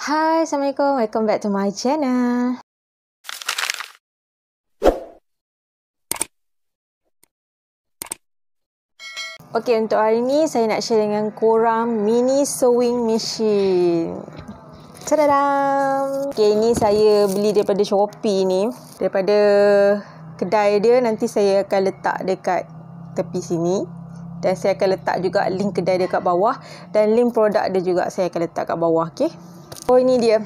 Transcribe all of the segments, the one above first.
Hai, Assalamualaikum. Welcome back to my channel. Okay, untuk hari ni saya nak share dengan korang mini sewing machine. Tadadam! Okay, ini saya beli daripada Shopee ni. Daripada kedai dia, nanti saya akan letak dekat tepi sini. Dan saya akan letak juga link kedai dia kat bawah. Dan link produk dia juga saya akan letak kat bawah, okay? Oh, ini dia.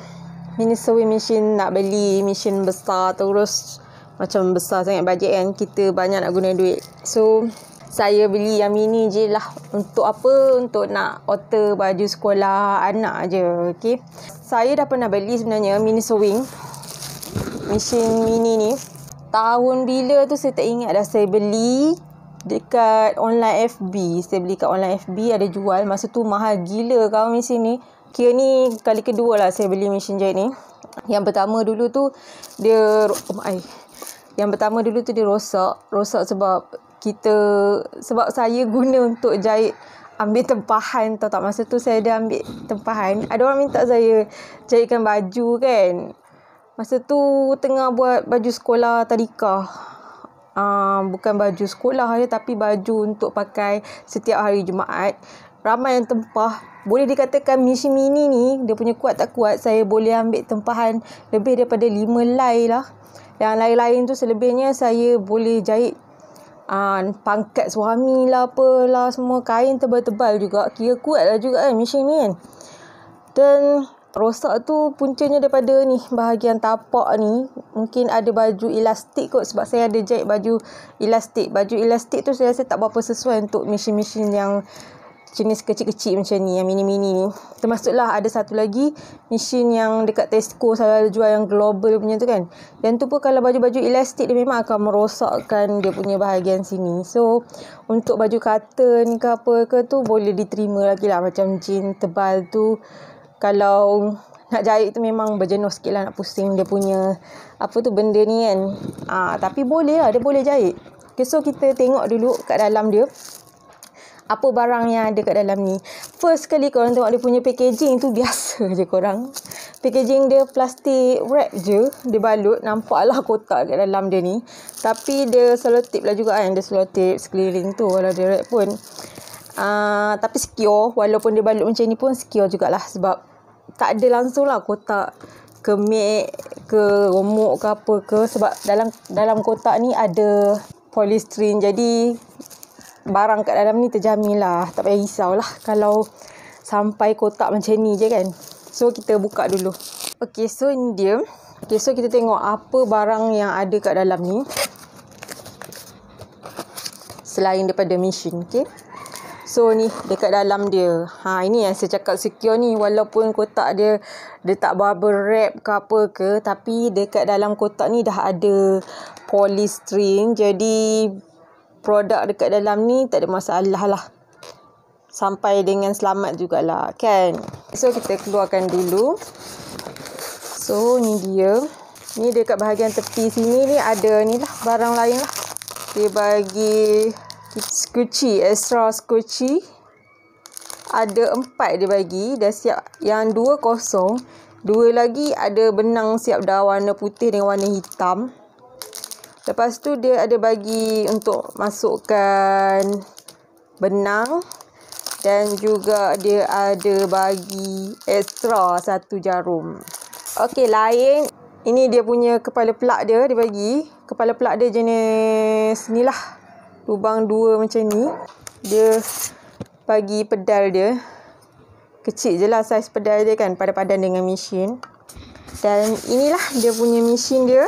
Mini sewing machine. Nak beli mesin besar terus macam besar sangat bajet kan. Kita banyak nak guna duit. So, saya beli yang mini je lah. Untuk apa? Untuk nak alter baju sekolah anak je. Okay. Saya dah pernah beli sebenarnya mini sewing. Mesin mini ni. Tahun bila tu saya tak ingat dah. Saya beli dekat online FB. Saya beli kat online FB ada jual. Masa tu mahal gila kau mesin ni. Kira ni kali kedua lah saya beli mesin jahit ni. Yang pertama dulu tu dia rosak. Rosak sebab saya guna untuk jahit, ambil tempahan, tahu tak, masa tu saya dah ambil tempahan. Ada orang minta saya jahitkan baju kan. Masa tu tengah buat baju sekolah tadika. Bukan baju sekolah je, tapi baju untuk pakai setiap hari Jumaat. Ramai yang tempah. Boleh dikatakan mesin mini ni, dia punya kuat tak kuat, saya boleh ambil tempahan lebih daripada 5 lay lah. Yang lain-lain tu selebihnya saya boleh jahit pangkat suami lah, apalah, semua kain tebal-tebal juga. Kira kuat lah juga kan mesin ni kan. Dan rosak tu puncanya daripada ni, bahagian tapak ni. Mungkin ada baju elastik kot, sebab saya ada jahit baju elastik. Baju elastik tu saya rasa tak berapa sesuai untuk mesin-mesin yang jenis kecil-kecil macam ni, yang mini-mini ni. Termasuklah ada satu lagi mesin yang dekat Tesco selalu jual, yang global punya tu kan. Yang tu pun kalau baju-baju elastik dia memang akan merosakkan dia punya bahagian sini. So untuk baju cotton ke apa ke tu boleh diterima lagi lah. Macam jeans tebal tu, kalau nak jahit tu memang berjenuh sikit lah, nak pusing dia punya apa tu benda ni kan. Tapi boleh lah, dia boleh jahit. Okay, so kita tengok dulu kat dalam dia apa barang yang ada kat dalam ni. First kali korang tengok dia punya packaging tu, biasa je korang. Packaging dia plastik wrap je. Dia balut. Nampaklah kotak kat dalam dia ni. Tapi dia selotip lah juga kan. Dia selotip sekeliling tu kalau dia wrap pun. Tapi secure. Walaupun dia balut macam ni pun secure jugalah. Sebab tak ada langsung lah kotak kemek ke remuk ke apa ke. Sebab dalam kotak ni ada polystyrene. Jadi barang kat dalam ni terjamin lah. Tak payah risau lah kalau sampai kotak macam ni je kan. So kita buka dulu. Okay, so ini dia. Okay, so kita tengok apa barang yang ada kat dalam ni selain daripada mesin. Okay, so ni dekat dalam dia. Ini yang saya cakap secure ni. Walaupun kotak dia tak bubble wrap ke apa ke, tapi dekat dalam kotak ni dah ada polystyrene. Jadi produk dekat dalam ni tak ada masalah lah. Sampai dengan selamat jugalah kan. So kita keluarkan dulu. So ni dia. Ni dekat bahagian tepi sini ni ada ni lah barang lain lah. Dia bagi scrunchie, extra scrunchie. Ada 4 dia bagi. Dah siap. Yang 2 kosong. 2 lagi ada benang siap dah, warna putih dengan warna hitam. Lepas tu dia ada bagi untuk masukkan benang. Dan juga dia ada bagi extra 1 jarum. Okey, lain. Ini dia punya kepala pelak dia bagi. Kepala pelak dia jenis ni lah. Lubang 2 macam ni. Dia bagi pedal dia. Kecil je lah saiz pedal dia kan. Padan-padan dengan mesin. Dan inilah dia punya mesin dia.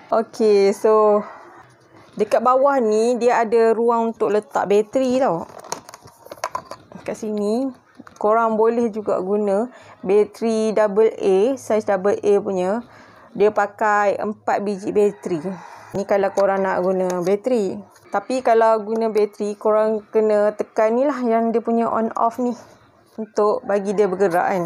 Okay, so dekat bawah ni dia ada ruang untuk letak bateri tau. Kat sini korang boleh juga guna bateri AA, saiz AA punya. Dia pakai 4 biji bateri. Ni kalau korang nak guna bateri. Tapi kalau guna bateri, korang kena tekan ni lah yang dia punya on off ni, untuk bagi dia bergerak kan.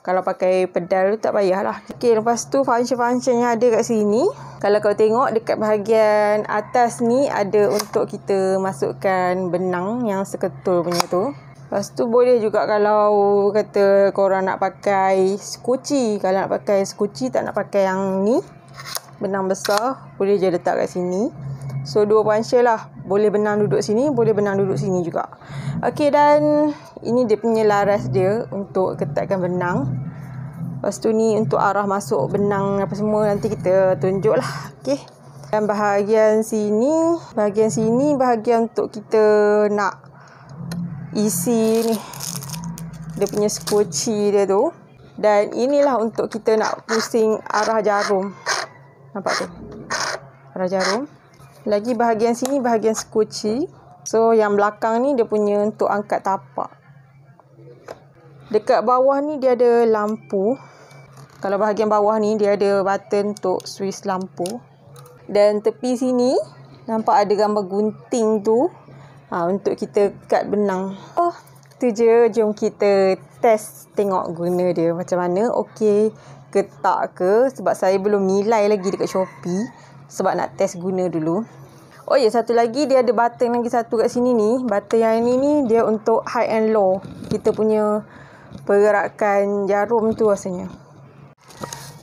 Kalau pakai pedal tu tak payahlah. Okey, lepas tu function-function yang ada kat sini. Kalau kau tengok dekat bahagian atas ni ada untuk kita masukkan benang yang seketul punya tu. Lepas tu boleh juga kalau kata korang nak pakai skuci. Kalau nak pakai skuci, tak nak pakai yang ni, benang besar, boleh je letak kat sini. So, dua function lah. Boleh benang duduk sini, boleh benang duduk sini juga. Okey, dan ini dia punya laras dia untuk ketatkan benang. Lepas tu ni untuk arah masuk benang apa semua nanti kita tunjuk lah. Okey. Dan bahagian sini bahagian untuk kita nak isi ni. Dia punya skoci dia tu. Dan inilah untuk kita nak pusing arah jarum. Nampak tu? Arah jarum. Lagi bahagian sini bahagian skoci. So yang belakang ni dia punya untuk angkat tapak. Dekat bawah ni dia ada lampu. Kalau bahagian bawah ni dia ada button untuk switch lampu. Dan tepi sini nampak ada gambar gunting tu. Untuk kita cut benang. Oh, tu je. Jom kita test tengok guna dia macam mana. Okey ke tak ke. Sebab saya belum nilai lagi dekat Shopee. Sebab nak test guna dulu. Oh ya, satu lagi dia ada button lagi satu kat sini ni. Button yang ni dia untuk high and low. Kita punya pergerakan jarum tu rasanya.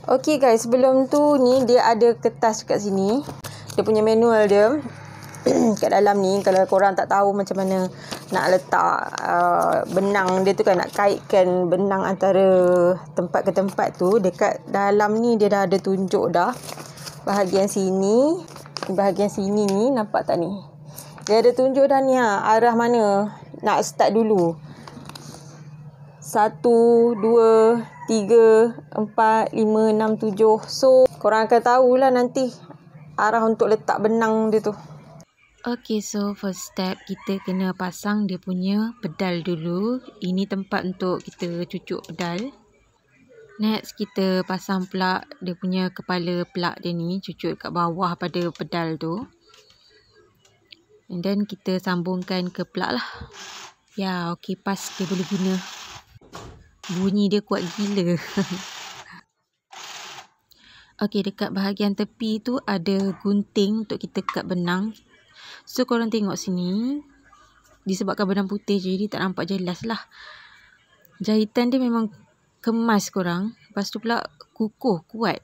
Okey guys, sebelum tu ni dia ada kertas kat sini. Dia punya manual dia. Kat dalam ni, kalau korang tak tahu macam mana nak letak benang dia tu kan, nak kaitkan benang antara tempat ke tempat tu, dekat dalam ni dia dah ada tunjuk dah. Bahagian sini ni, nampak tak ni? Dia ada tunjuk dah ni arah mana nak start dulu. 1, 2, 3, 4, 5, 6, 7. So, korang akan tahulah nanti arah untuk letak benang dia tu. Okay, so first step kita kena pasang dia punya pedal dulu. Ini tempat untuk kita cucuk pedal. Next, kita pasang plug dia punya kepala plug dia ni, cucuk kat bawah pada pedal tu. And then kita sambungkan ke plug lah. Ya, okay, pas dia boleh guna. Bunyi dia kuat gila. Okay, dekat bahagian tepi tu ada gunting untuk kita cut benang. So, korang tengok sini. Disebabkan benang putih jadi tak nampak jelas lah. Jahitan dia memang kemas korang. Lepas tu pula kukuh, kuat.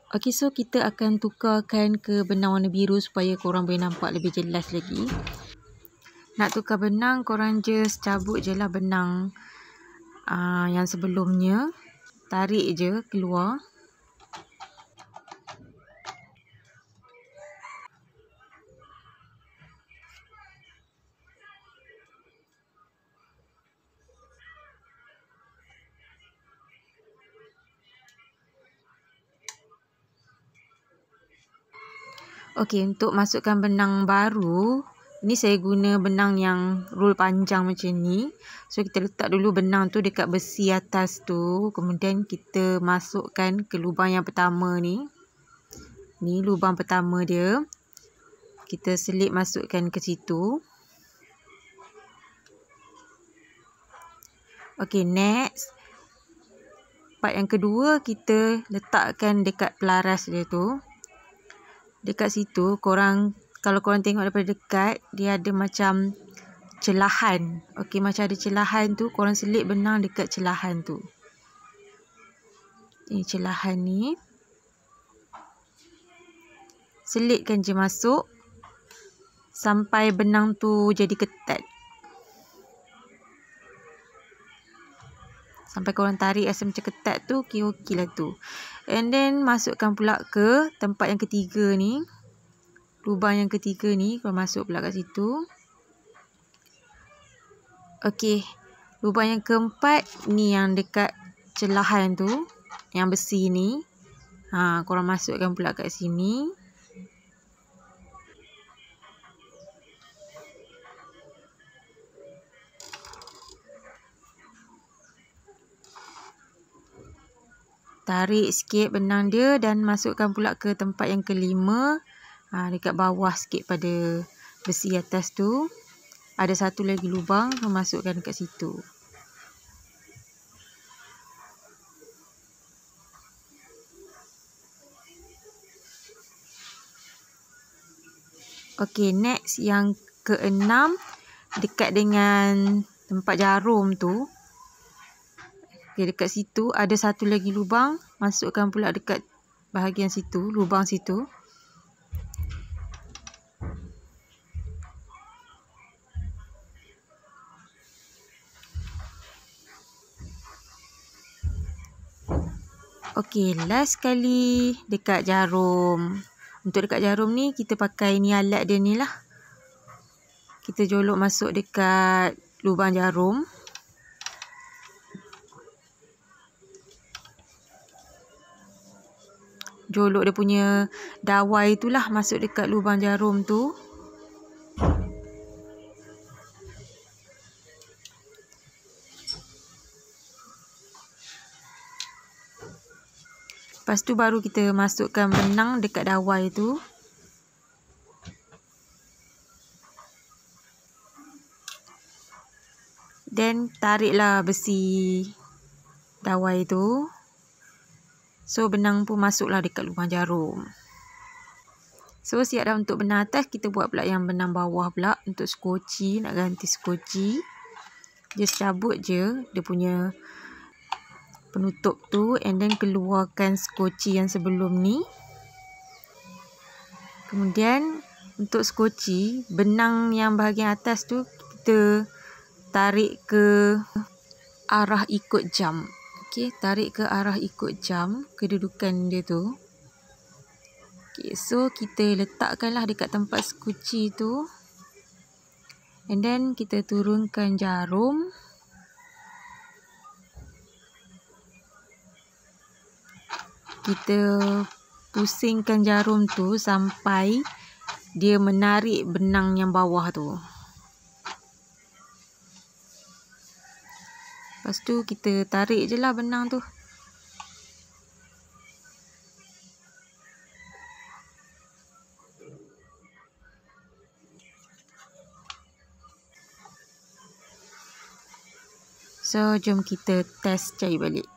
Okay, so kita akan tukarkan ke benang warna biru supaya korang boleh nampak lebih jelas lagi. Nak tukar benang, korang just cabut je lah benang yang sebelumnya. Tarik je keluar. Okey, untuk masukkan benang baru, ni saya guna benang yang roll panjang macam ni. So, kita letak dulu benang tu dekat besi atas tu. Kemudian kita masukkan ke lubang yang pertama ni. Ni lubang pertama dia. Kita selip masukkan ke situ. Okey, next. Part yang kedua, kita letakkan dekat pelaras dia tu. Dekat situ, kalau korang tengok daripada dekat, dia ada macam celahan. Okey, macam ada celahan tu, korang selip benang dekat celahan tu. Ini celahan ni. Selitkan je masuk sampai benang tu jadi ketat. Sampai korang tarik rasa macam ketat tu, okey lah tu. And then masukkan pula ke tempat yang ketiga ni. Lubang yang ketiga ni, korang masuk pula kat situ. Okey, lubang yang keempat ni yang dekat celahan tu, yang besi ni. Korang masukkan pula kat sini. Tarik sikit benang dia dan masukkan pula ke tempat yang kelima. Dekat bawah sikit pada besi atas tu. Ada satu lagi lubang, masukkan dekat situ. Okey, next yang keenam, dekat dengan tempat jarum tu. Okey, dekat situ ada satu lagi lubang. Masukkan pula dekat bahagian situ, lubang situ. Okey, last sekali dekat jarum. Untuk dekat jarum ni, kita pakai ni alat dia ni lah. Kita jolok masuk dekat lubang jarum. Jolok dia punya dawai tu lah masuk dekat lubang jarum tu. Lepas tu baru kita masukkan benang dekat dawai tu. Then tariklah besi dawai tu. So benang pun masuklah dekat lubang jarum. So siap dah untuk benang atas. Kita buat pula yang benang bawah pula. Untuk skoci, nak ganti skoci. Just cabut je dia punya penutup tu, and then keluarkan skoci yang sebelum ni. Kemudian untuk skoci, benang yang bahagian atas tu kita tarik ke arah ikut jam. Okey, tarik ke arah ikut jam, kedudukan dia tu. Okey, so kita letakkanlah dekat tempat skoci tu. And then kita turunkan jarum. Kita pusingkan jarum tu sampai dia menarik benang yang bawah tu. Lepas tu kita tarik je lah benang tu. So jom kita test jahit balik.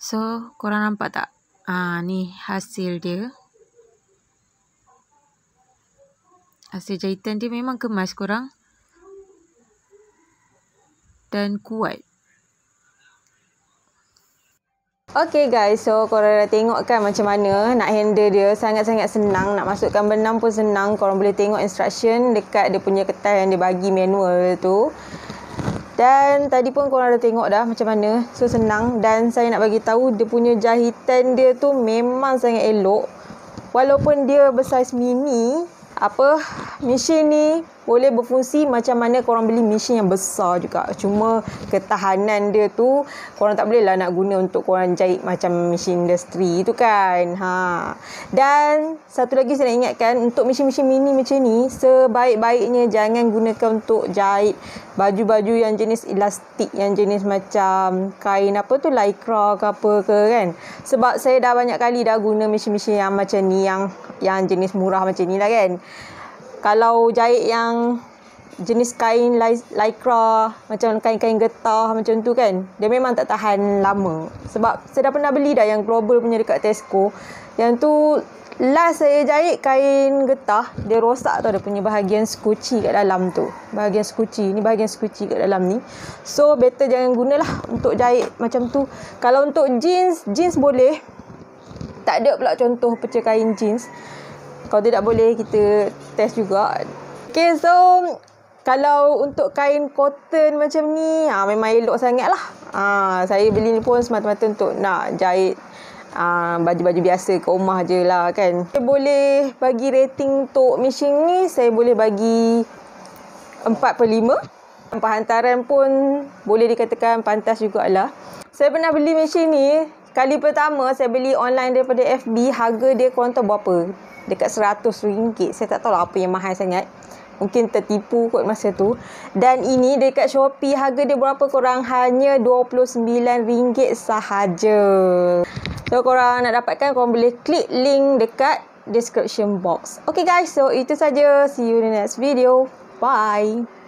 So, korang nampak tak? Ni hasil dia. Hasil jahitan dia memang kemas korang. Dan kuat. Okay guys, so korang dah tengok kan macam mana nak handle dia. Sangat-sangat senang. Nak masukkan benang pun senang. Korang boleh tengok instruction dekat dia punya kertas yang dia bagi manual tu. Dan tadi pun korang dah tengok dah macam mana. So senang. Dan saya nak bagi tahu dia punya jahitan dia tu memang sangat elok. Walaupun dia bersaiz mini, mesin ni boleh berfungsi macam mana korang beli mesin yang besar juga. Cuma ketahanan dia tu korang tak boleh lah nak guna untuk korang jahit macam mesin industri tu kan. Dan satu lagi saya nak ingatkan, untuk mesin-mesin mini macam ni, sebaik-baiknya jangan gunakan untuk jahit baju-baju yang jenis elastik, yang jenis macam kain lycra ke apa ke kan. Sebab saya dah banyak kali dah guna mesin-mesin yang macam ni, yang jenis murah macam ni lah kan. Kalau jahit yang jenis kain lycra, macam kain-kain getah macam tu kan, dia memang tak tahan lama. Sebab saya dah pernah beli dah yang global punya dekat Tesco. Yang tu last saya jahit kain getah, dia rosak tau dia punya bahagian skuci kat dalam tu. Bahagian skuci kat dalam ni. So better jangan gunalah untuk jahit macam tu. Kalau untuk jeans boleh. Tak ada pula contoh pecah kain jeans. Kalau tidak boleh kita test juga. Okay, so kalau untuk kain cotton macam ni, memang elok sangat lah. Saya beli ni pun semata-mata untuk nak jahit baju-baju biasa ke rumah je lah kan. Saya boleh bagi rating untuk mesin ni, saya boleh bagi 4/5. Tanpa hantaran pun boleh dikatakan pantas jugalah. Saya pernah beli mesin ni, kali pertama saya beli online daripada FB, harga dia korang tahu berapa? Dekat RM100. Saya tak tahu lah apa yang mahal sangat. Mungkin tertipu kot masa tu. Dan ini dekat Shopee, harga dia berapa korang? Hanya RM29 sahaja. So korang nak dapatkan, korang boleh klik link dekat description box. Okay guys, so itu saja. See you in the next video. Bye.